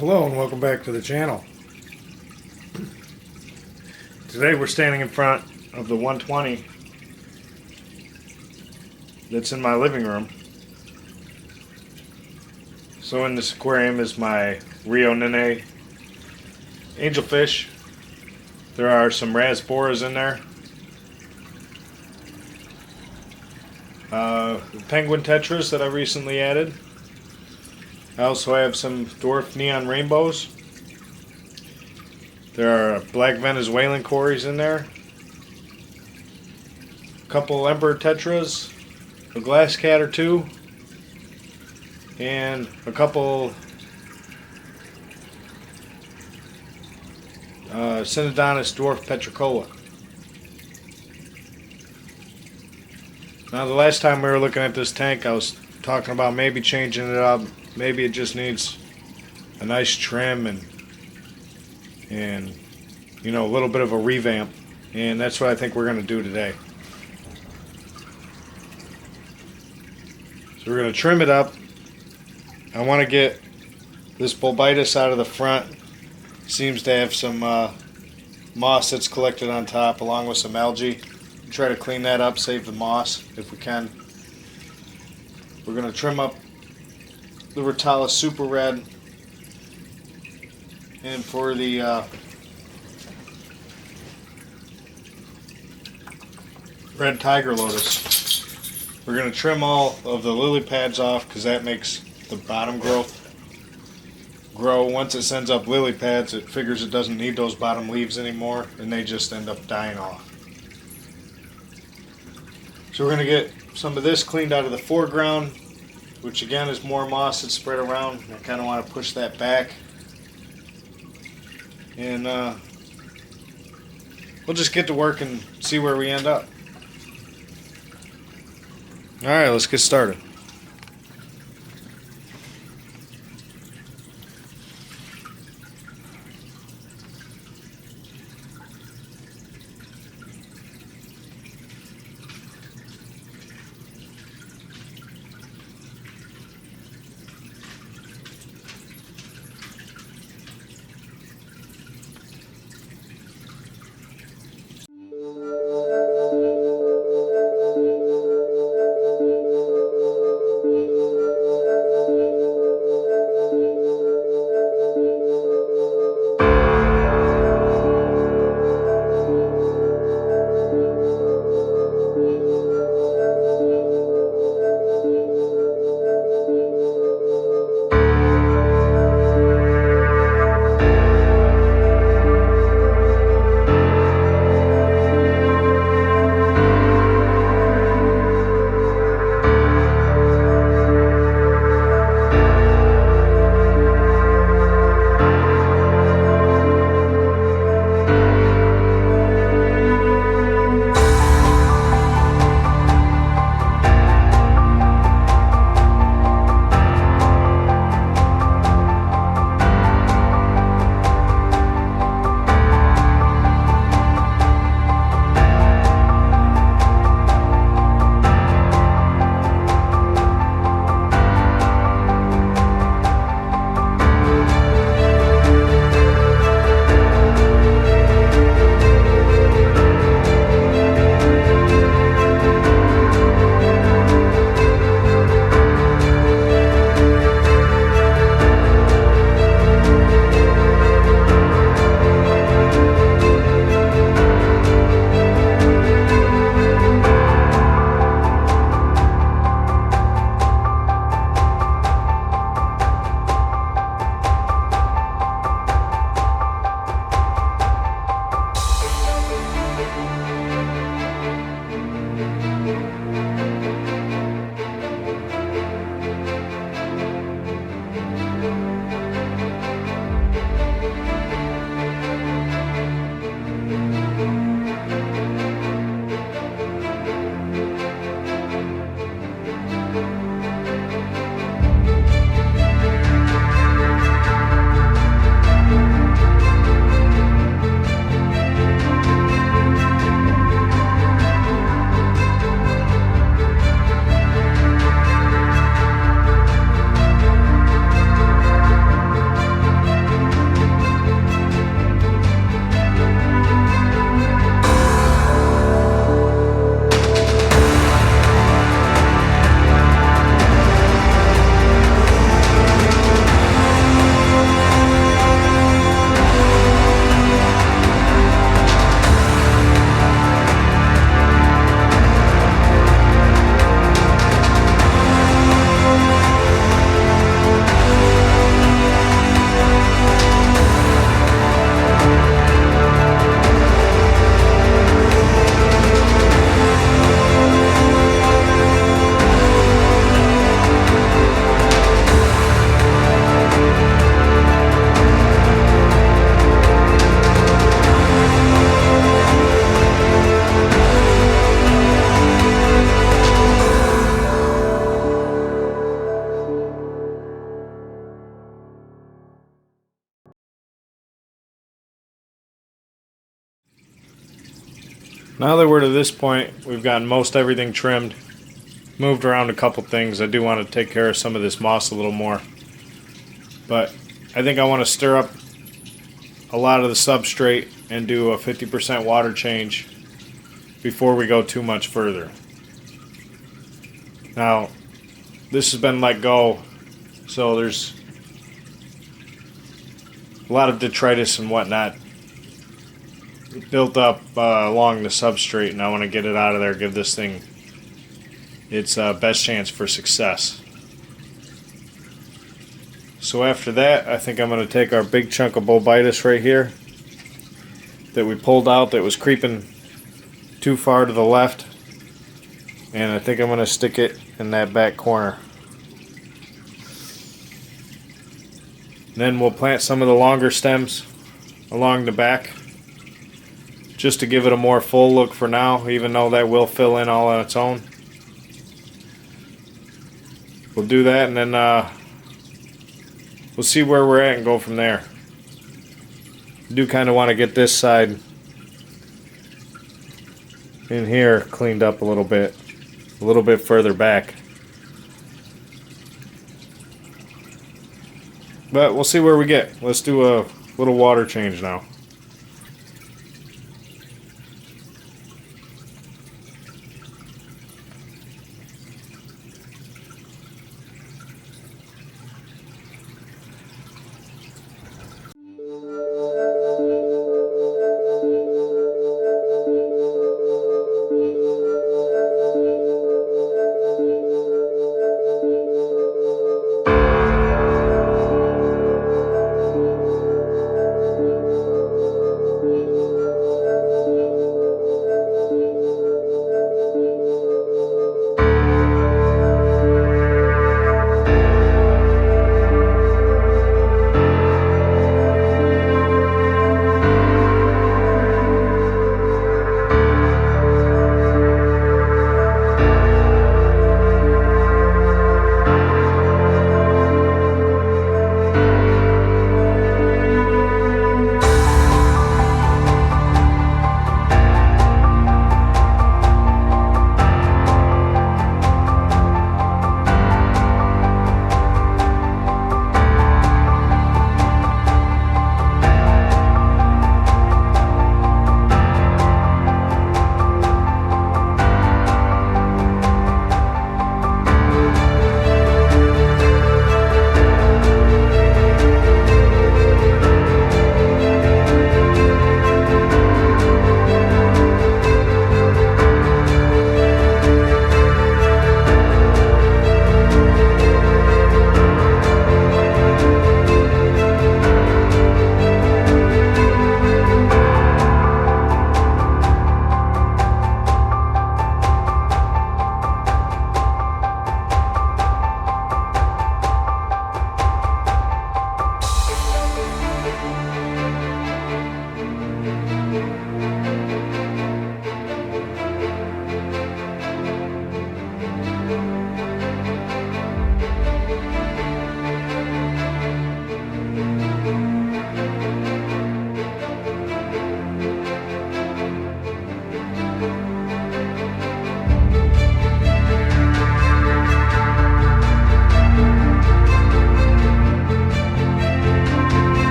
Hello and welcome back to the channel. Today we're standing in front of the 120 that's in my living room. So in this aquarium is my Rio Nene angelfish. There are some rasboras in there. The penguin tetras that I recently added. I also have some dwarf neon rainbows. There are black Venezuelan cories in there. A couple emperor tetras, a glass cat or two, and a couple Synodontis dwarf petricola. Now the last time we were looking at this tank, I was talking about maybe changing it up. Maybe it just needs a nice trim and you know, a little bit of a revamp, and that's what I think we're going to do today. So we're going to trim it up. I want to get this bulbitis out of the front. Seems to have some moss that's collected on top along with some algae. Try to clean that up, save the moss if we can. We're going to trim up the Ritalis Super Red, and for the Red Tiger Lotus, we're going to trim all of the lily pads off because that makes the bottom growth grow. Once it sends up lily pads, it figures it doesn't need those bottom leaves anymore, and they just end up dying off. So we're going to get some of this cleaned out of the foreground, which again is more moss that's spread around. I kind of want to push that back, and we'll just get to work and see where we end up. Alright, let's get started. Now that we're to this point, we've gotten most everything trimmed, moved around a couple things. I do want to take care of some of this moss a little more, but I think I want to stir up a lot of the substrate and do a 50% water change before we go too much further. Now, this has been let go, so there's a lot of detritus and whatnot built up along the substrate, and I want to get it out of there, give this thing its best chance for success. So after that, I think I'm going to take our big chunk of Bobitis right here that we pulled out that was creeping too far to the left, and I think I'm going to stick it in that back corner. Then we'll plant some of the longer stems along the back just to give it a more full look for now, even though that will fill in all on its own. We'll do that, and then we'll see where we're at and go from there. I do kind of want to get this side in here cleaned up a little bit further back. But we'll see where we get. Let's do a little water change now.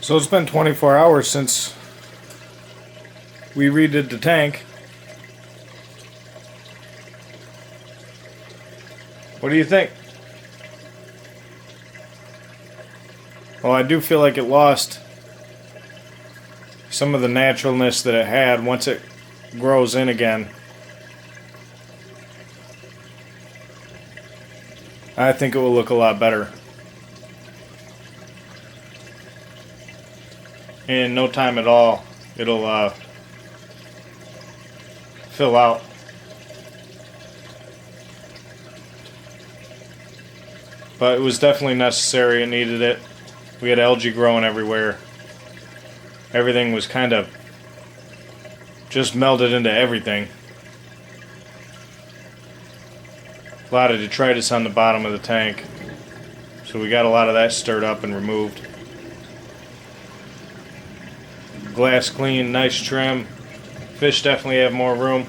So it's been 24 hours since we redid the tank. What do you think? Well, I do feel like it lost some of the naturalness that it had once it grows in again. I think it will look a lot better. In no time at all, it'll fill out. But it was definitely necessary. It needed it. We had algae growing everywhere. Everything was kind of just melded into everything. A lot of detritus on the bottom of the tank. So we got a lot of that stirred up and removed. Glass clean, nice trim. Fish definitely have more room.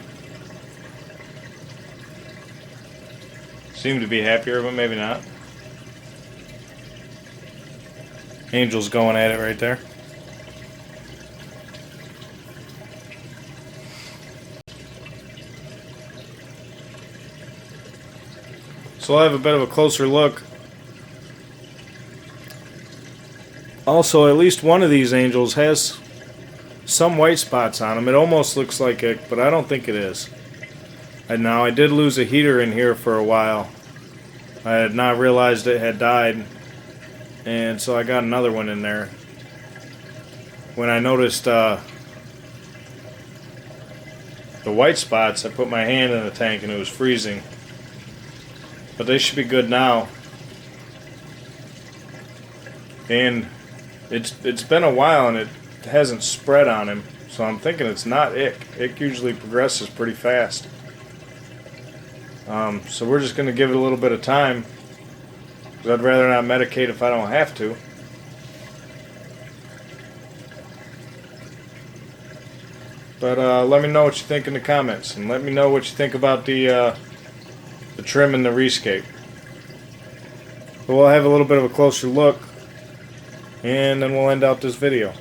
Seem to be happier, but maybe not. Angel's going at it right there. So I'll have a bit of a closer look. Also, at least one of these angels has some white spots on them. It almost looks like it, but I don't think it is. And now I did lose a heater in here for a while. I had not realized it had died, and so I got another one in there. When I noticed the white spots, I put my hand in the tank and it was freezing. But they should be good now. And it's been a while and it hasn't spread on him, so I'm thinking it's not ick. Ick usually progresses pretty fast. So we're just going to give it a little bit of time, because I'd rather not medicate if I don't have to. But let me know what you think in the comments, and let me know what you think about the trim and the rescape. But we'll have a little bit of a closer look, and then we'll end out this video.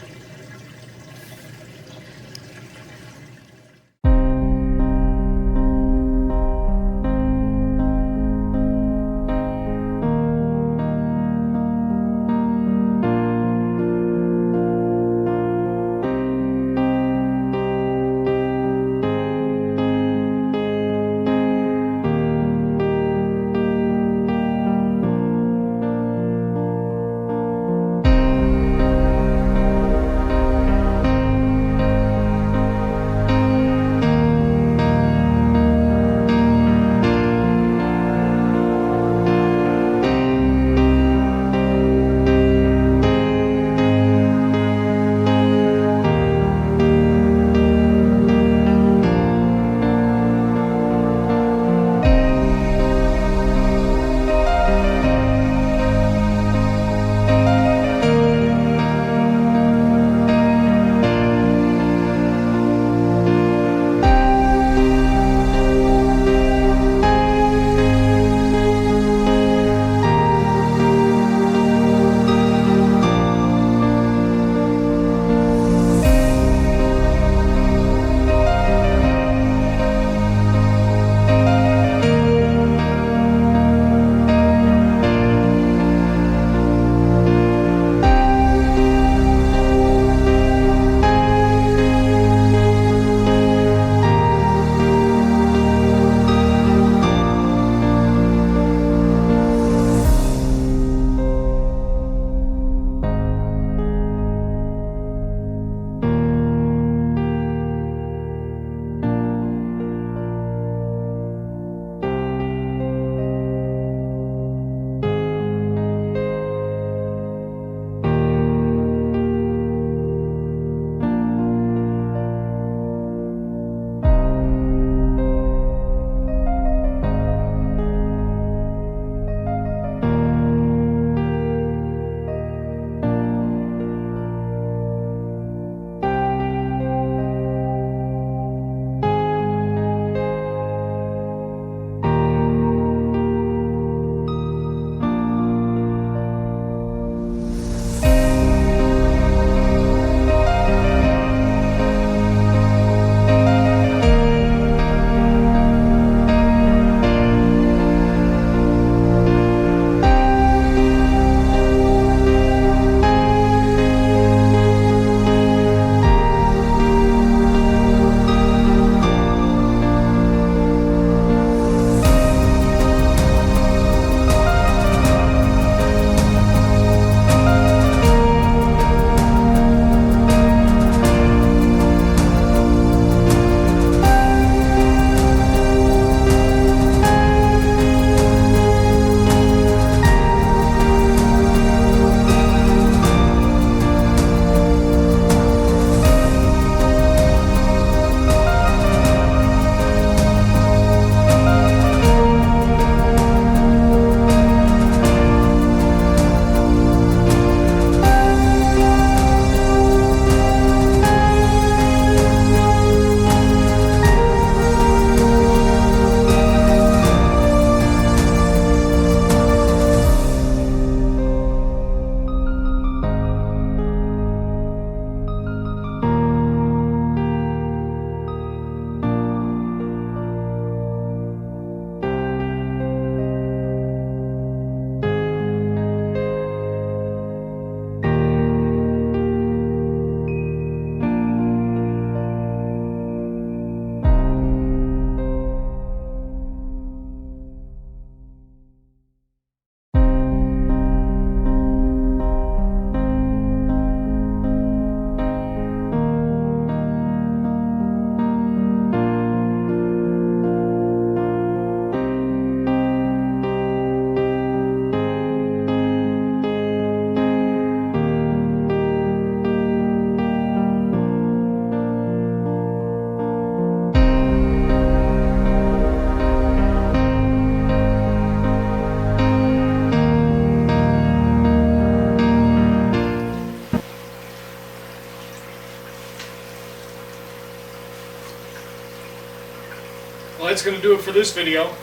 that's going to do it for this video.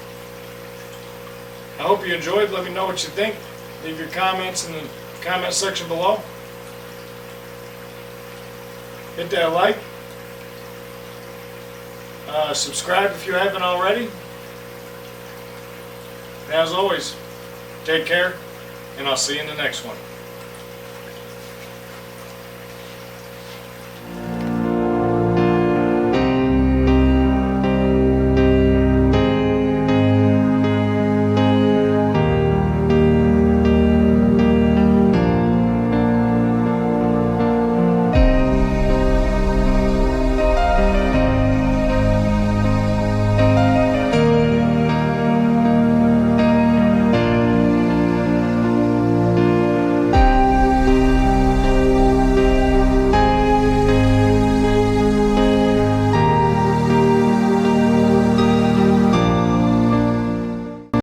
I hope you enjoyed. Let me know what you think. Leave your comments in the comment section below. Hit that like. Subscribe if you haven't already. And as always, take care, and I'll see you in the next one.